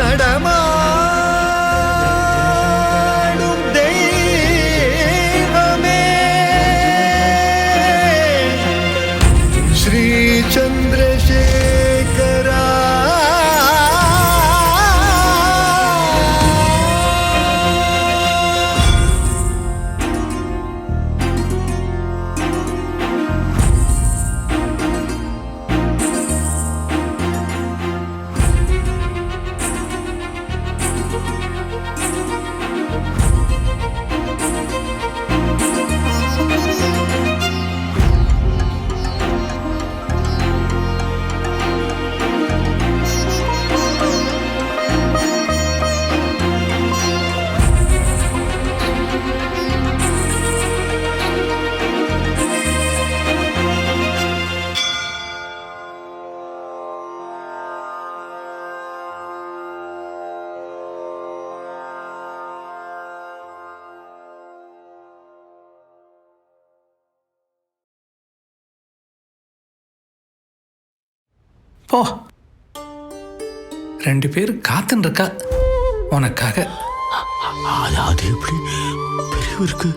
நடமாடும் தெய்வமே ஸ்ரீ சந்திரசேகரா. போ, 2 பேர் காத்துன்னு இருக்கா உனக்காக. அது எப்படி பெரியவருக்கு?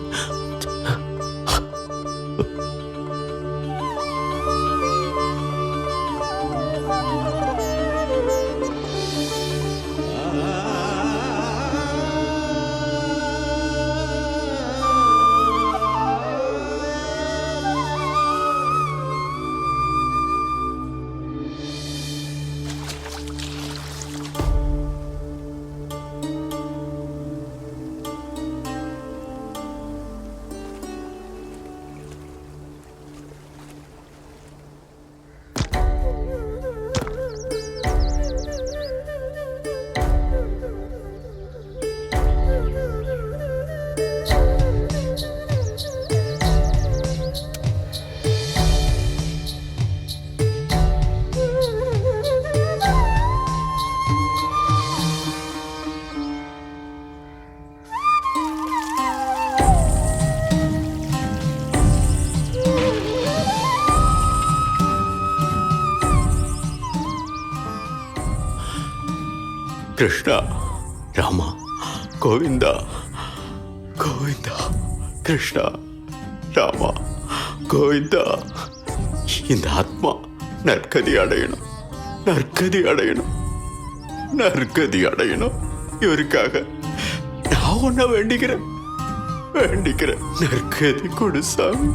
கிருஷ்ணா, ராமா, கோவிந்தா, கோவிந்தா, கிருஷ்ணா, ராமா, கோவிந்தா. இந்த ஆத்மா நற்கதி அடையணும், நற்கதி அடையணும், நற்கதி அடையணும். இவருக்காக நான் ஒன்ன வேண்டிக்கிறேன், வேண்டிக்கிறேன். நற்கதி கொடு சாமி.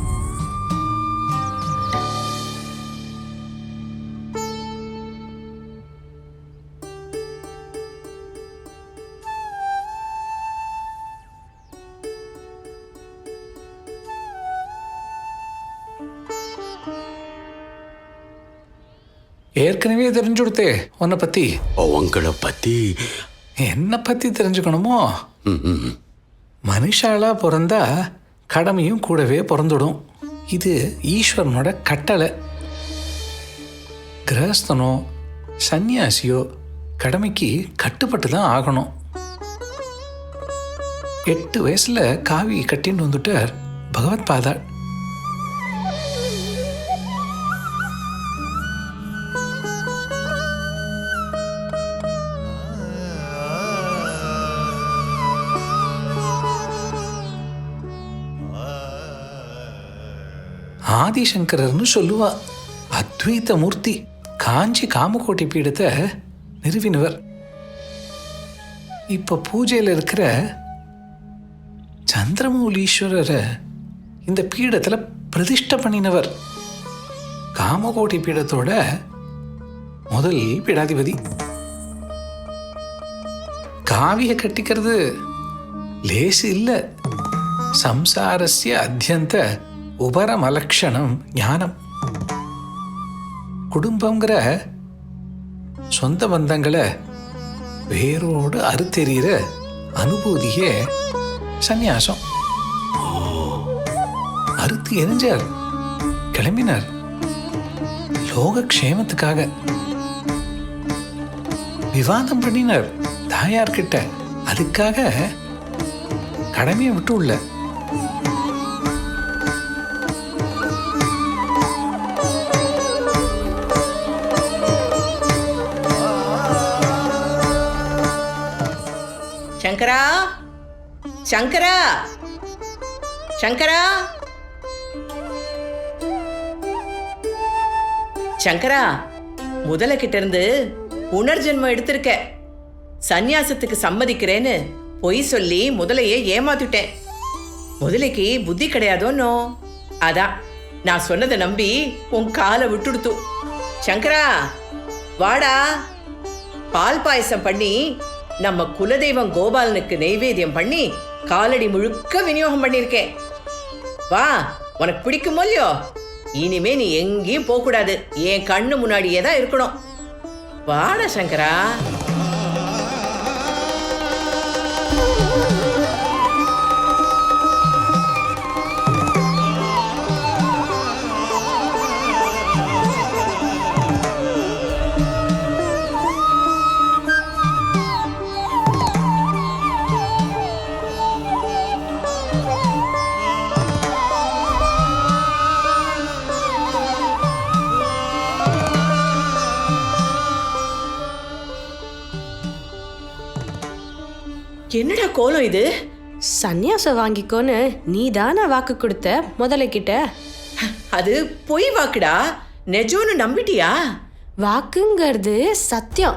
ஏற்கனவே தெரிஞ்சு கொடுத்தே உன்னை பத்தி. உங்களை பத்தி என்னை பத்தி தெரிஞ்சுக்கணுமோ? மனுஷாலா பிறந்தா கடமையும் கூடவே பிறந்துடும். இது ஈஸ்வரனோட கட்டளை. கிரகஸ்தனோ சன்னியாசியோ கடமைக்கு கட்டுப்பட்டு தான் ஆகணும். 8 வயசுல காவி கட்டின்னு வந்துட்டார் பகவத் பாதாள். ஆதிசங்கரர்னு சொல்லுவா. அத்வைத மூர்த்தி. காஞ்சி காமகோட்டி பீடத்தை நிறுவினவர். இப்ப பூஜையில் இருக்கிற சந்திரமௌலீஸ்வரரை இந்த பீடத்துல பிரதிஷ்டை பண்ணினவர். காமகோட்டி பீடத்தோட முதல் பீடாதிபதி. காவிய கட்டிக்கிறது லேசு இல்லை. சம்சாரஸ்ய அத்தியந்த உபரமலக்ஷணம் ஞானம். குடும்பங்கிற சொந்த பந்தங்களை வேரோடு அறுத்தெறிகிற அனுபூதியே சந்நியாசம். அறுத்து எரிஞ்சார், கிளம்பினார் லோகக்ஷேமத்துக்காக. விவாதம் பண்ணினார் தாயார்கிட்ட. அதுக்காக கடமையை விட்டு உள்ள. சங்கரா, சங்கரா, சங்கரா, சங்கரா, முதல கிட்ட இருந்து புனர்ஜென்மம் எடுத்திருக்க. சந்நியாசத்துக்கு சம்மதிக்கிறேன்னு பொய் சொல்லி முதலையே ஏமாத்திட்டேன். முதலைக்கு புத்தி கிடையாதோன்னோ, அதான் நான் சொன்னதை நம்பி உன் காலை விட்டுடுத்து. சங்கரா, வாடா. பால் பாயசம் பண்ணி நம்ம குலதெய்வம் கோபாலனுக்கு நெய்வேத்தியம் பண்ணி காலடி முழுக்க விநியோகம் பண்ணியிருக்கேன். வா, உனக்கு பிடிக்குமோ இல்லையோ? இனிமே நீ எங்கேயும் போக கூடாது, என் கண்ணு முன்னாடியே தான் இருக்கணும். வாடா சங்கரா. என்னடா கோலம் இது? சந்நியாசம் வாங்கிக்கோன்னு நீ தானே வாக்கு கொடுத்த முதலைக்கிட்ட. அது பொய் வாக்குடா, நெஜம்னு நம்பிட்டியா? வாக்குங்கிறது சத்தியம்.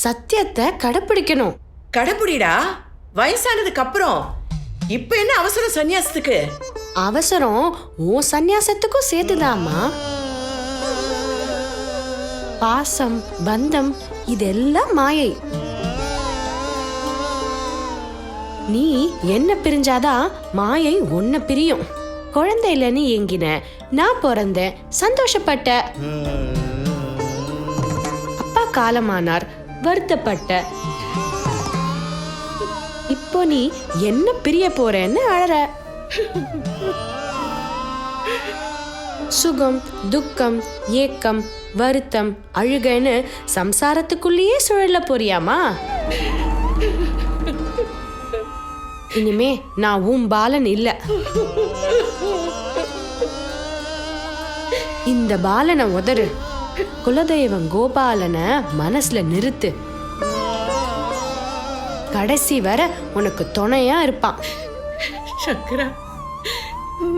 சத்தியத்தை கடைப்பிடிக்கணும். கடைப்பிடிடா, வயசானதுக்கு அப்புறம். இப்ப என்ன அவசரம் சந்நியாசத்துக்கு? அவசரம் உன் சந்நியாசத்துக்கும் சேர்த்துதாம்மா. பாசம், பந்தம் இதெல்லாம் மாயை. நீ என்ன பிரிஞ்சாதான் மாயை உன்னை பிரியும். குழந்தை இல்லைன்னு ஏங்கின, நான் பிறந்தேன், சந்தோஷப்பட்ட. அப்பா காலமானார், வருத்தப்பட்ட. இப்போ நீ என்ன பிரிய போறேன்னு அழற. சுகம், துக்கம், ஏக்கம், வருத்தம், அழுகைன்னு சம்சாரத்துக்குள்ளேயே சுழல போறியாமா? இனிமே நான் உன் பாலன் இல்ல. இந்த பாலனை உதறு. குலதெய்வம் கோபாலனை மனசுல நிறுத்து. கடைசி வர உனக்கு துணையா இருப்பான். சங்கரா,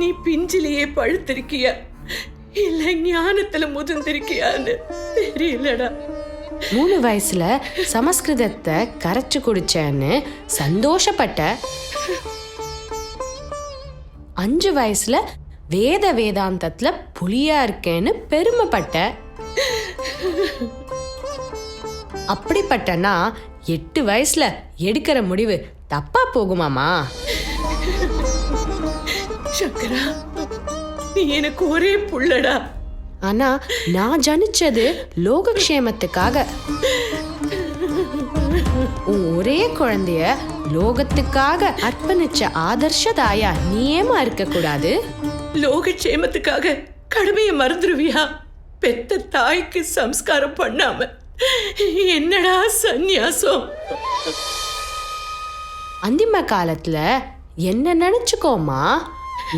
நீ பிஞ்சிலேயே பழுத்திருக்கியா இல்ல ஞானத்துல முதிர்ந்திருக்கியான்னு தெரியலடா. 3 வயசுல சமஸ்கிருதத்தை கரைச்சு குடிச்சேன்னு சந்தோஷப்பட்ட. 5 வயசுல வேதாந்தத்துல புலியா இருக்கேன்னு பெருமைப்பட்ட. அப்படிப்பட்டனா 8 வயசுல எடுக்கிற முடிவு தப்பா போகுமாமா? சங்கரா, நீ எனக்கு ஒரே புள்ளடா. ஆனா நான் ஜனிச்சது லோகக்ஷேமத்துக்காக. உன் ஒரே குழந்தைய லோகத்துக்காக அர்ப்பணிச்ச ஆதர்ஷ தாயா நீ ஏமா இருக்க கூடாது? லோகக்ஷேமத்துக்காக கடமையை மறந்துடுவியா? பெத்த தாய்க்கு சம்ஸ்காரம் பண்ணாம என்னடா சந்நியாசம்? அந்திம காலத்துல என்ன நினைச்சுக்கோமா,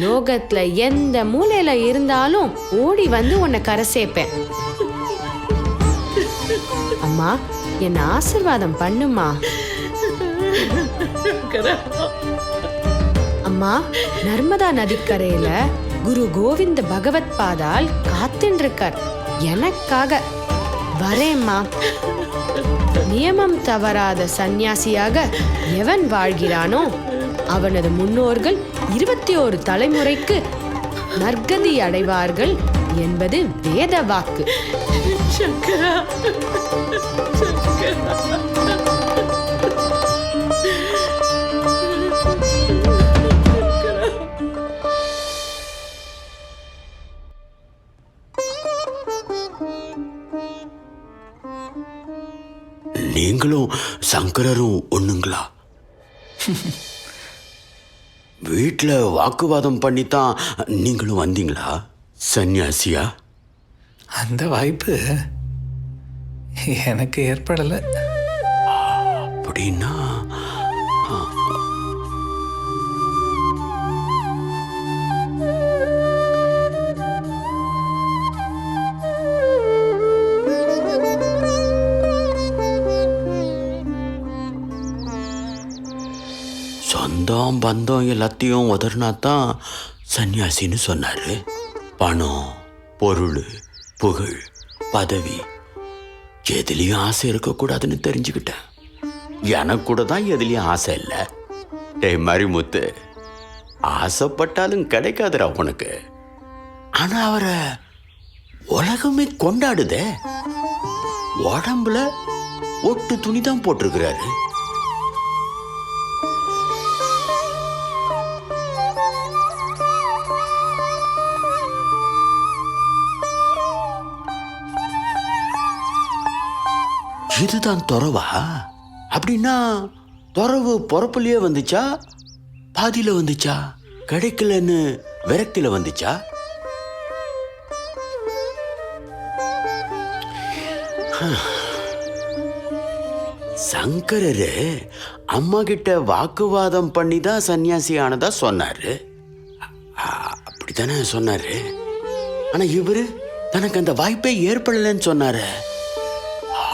லோகத்துல எந்த மூலையில இருந்தாலும் ஓடி வந்து உன்னை கரை சேர்ப்பேன். அம்மா, என்ன ஆசீர்வாதம் பண்ணுமா. அம்மா, நர்மதா நதிக்கரையில குரு கோவிந்த பகவத் பாதால் காத்துன்னு இருக்கார் எனக்காக. வரேம்மா. நியமம் தவறாத சந்நியாசியாக எவன் வாழ்கிறானோ அவனது முன்னோர்கள் 21 தலைமுறைக்கு நற்கதி அடைவார்கள் என்பது வேத வாக்கு. சங்கரா, சங்கரா. நீங்களும் சங்கரரும் ஒண்ணுங்களா? வீட்டில் வாக்குவாதம் பண்ணித்தான் நீங்களும் வந்தீங்களா சன்னியாசியா? அந்த வாய்ப்பு எனக்கு ஏற்படலை. அப்படின்னா சொந்தம் பந்தம் எல்லாத்தையும் உதறினாதான் சன்னியாசின்னு சொன்னாரு. பணம், பொருள், புகழ், பதவி எதுலேயும் ஆசை இருக்கக்கூடாதுன்னு தெரிஞ்சுக்கிட்டேன். எனக்கு கூட தான் எதுலேயும் ஆசை இல்லை. மரிமுத்து, ஆசைப்பட்டாலும் கிடைக்காதுடா உனக்கு. ஆனா அவரை உலகமே கொண்டாடுதே. உடம்புல ஒட்டு துணி தான் போட்டிருக்கிறாரு. இதுதான் துறவா? அப்படின்னா துறவு பொறப்புலயே வந்துச்சா, பாதியில வந்துச்சா, கிடைக்கலன்னு விரக்தியில வந்துச்சா? சங்கரரு அம்மா கிட்ட வாக்குவாதம் பண்ணி தான் சன்னியாசி ஆனதா சொன்னாரு. அப்படித்தானே சொன்னாரு. ஆனா இவரு தனக்கு அந்த வாய்ப்பே ஏற்படலன்னு சொன்னாரு.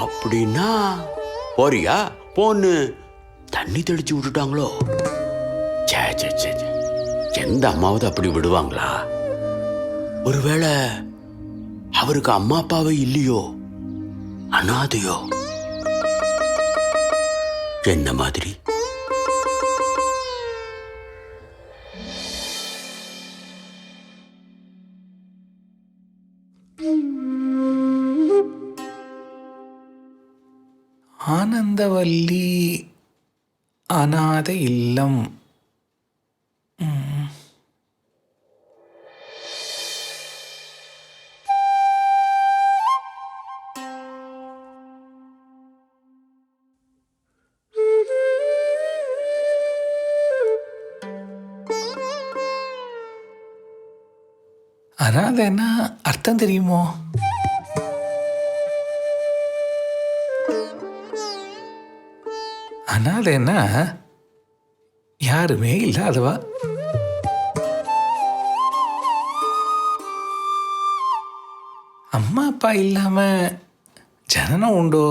அப்படின்னா போறியா போன்னு தண்ணி தெளிச்சு விட்டுட்டாங்களோ? எந்த அம்மாவது அப்படி விடுவாங்களா? ஒருவேளை அவருக்கு அம்மா அப்பாவே இல்லையோ, அனாதையோ, என்ன மாதிரி? ஆனந்தவல்லி அநாத இல்லம். அநாதைன்னா அர்த்தம் தெரியுமோ? அநாதைன்னா யாருமே இல்லாதவா. அம்மா அப்பா இல்லாம ஜனனம் உண்டோ?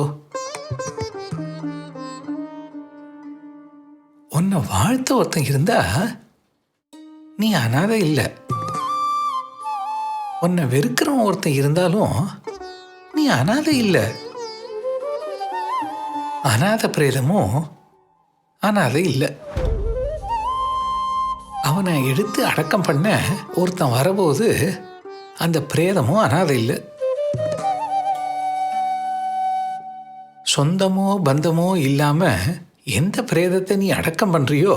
உன்னை வாழ்த்த ஒருத்தன் இருந்தா நீ அநாதை இல்லை. உன்னை வெறுக்கிறவன் ஒருத்தன் இருந்தாலும் நீ அநாதை இல்லை. அநாத பிரேதமும் அநாதை இல்லை. அவனை எடுத்து அடக்கம் பண்ண ஒருத்தன் வரபோது அந்த பிரேதமும் அநாதை இல்லை. சொந்தமோ பந்தமோ இல்லாம எந்த பிரேதத்தை நீ அடக்கம் பண்றியோ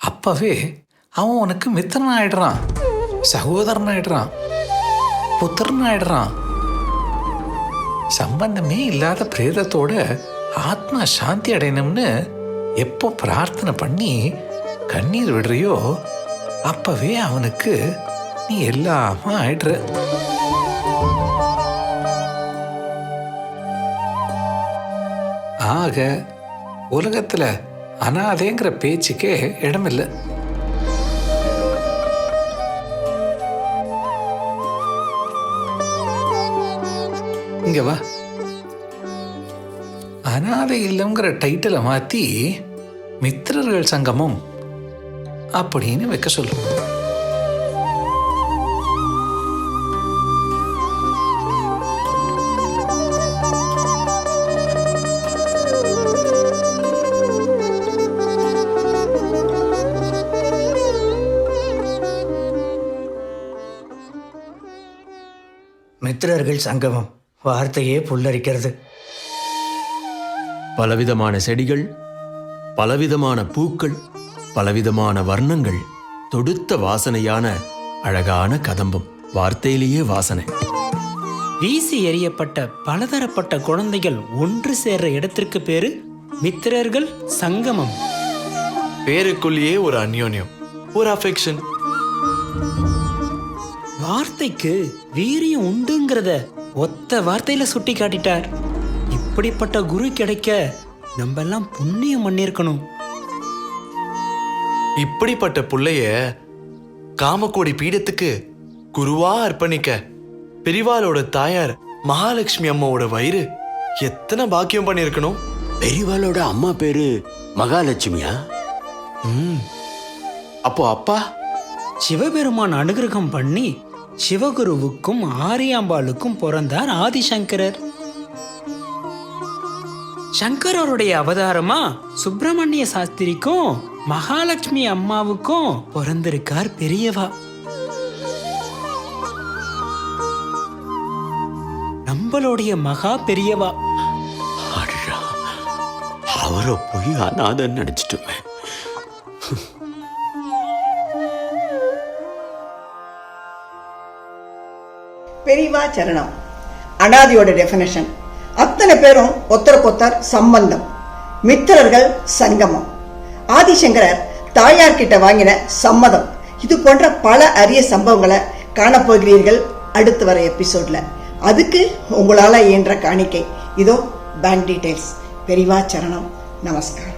அப்பவே அவன் உனக்கு மித்திரன் ஆயிடுறான், சகோதரன் ஆயிடுறான், புத்திரன் ஆயிடுறான். சம்பந்தமே இல்லாத பிரேதத்தோட ஆத்மா சாந்தி அடையணும்னு எப்போ பிரார்த்தனை பண்ணி கண்ணீர் விடுறியோ அப்பவே அவனுக்கு நீ எல்லாமே ஆயிடுற. ஆக உலகத்துல அனாதைங்கிற பேச்சுக்கே இடமில்லை. இங்க வா. அநாதை இல்லம்ங்கிற டைட்டிலை மாற்றி மித்திரர்கள் சங்கமம் அப்படின்னு வைக்க சொல்லு. மித்திரர்கள் சங்கமம் வார்த்தையே புல்லரிக்கிறது. பலவிதமான செடிகள், பலவிதமான பூக்கள், பலவிதமான வர்ணங்கள், தொடுத்த வாசனையான அழகான கதம்பம். வார்த்தையிலேயே வாசனை. வீசி எறியப்பட்ட பலதரப்பட்ட குழந்தைகள் ஒன்று சேர்ற இடத்திற்கு பேரு மித்திரர்கள் சங்கமம். பேருக்குள்ளேயே ஒரு அந்யோன்யம், ஒரு அஃபெக்ஷன். வார்த்தைக்கு வீரியம் உண்டுங்கிறத ஒத்த வார்த்தையில சுட்டி காட்டிட்டார். இப்படிப்பட்ட குரு கிடைக்க நம்ம எல்லாம் புண்ணியம் பண்ணிருக்கணும். இப்படிப்பட்ட புள்ளைய காமக்கோடி பீடத்துக்கு குருவா அர்ப்பணிக்க பெரிவாளோட தாயார் மகாலட்சுமி அம்மாவோட வயிறு எத்தனை பாக்கியம் பண்ணிருக்கணும். பெரியவாளோட அம்மா பேரு மகாலட்சுமியா? அப்போ அப்பா? சிவபெருமான் அனுகிரகம் பண்ணி சிவகுருவுக்கும் ஆரியாம்பாளுக்கும் பிறந்தார் ஆதிசங்கரர். சங்கரருடைய அவதாரமா சுப்பிரமணிய சாஸ்திரிக்கும் மகாலட்சுமி அம்மாவுக்கும் பிறந்திருக்கார் பெரியவா. நம்மளுடைய மகா பெரியவா. அடடா, அவரை போய் அநாதன்னு நினைச்சிட்டுமே. பெரியவா சரணம். அனாதியோட டெஃபினேஷன், அத்தனை பேரும் ஒத்தருக்கொத்தர் சம்பந்தம், மித்திரர்கள் சங்கமம். ஆதிசங்கரர் தாயார் கிட்ட வாங்கின சம்மதம். இது போன்ற பல அரிய சம்பவங்களை காணப்போகிறீர்கள் அடுத்து வர எபிசோட்ல. அதுக்கு உங்களால இயன்ற காணிக்கை இதோ பேங்க் டீடைல்ஸ். பெரியவா சரணம். நமஸ்காரம்.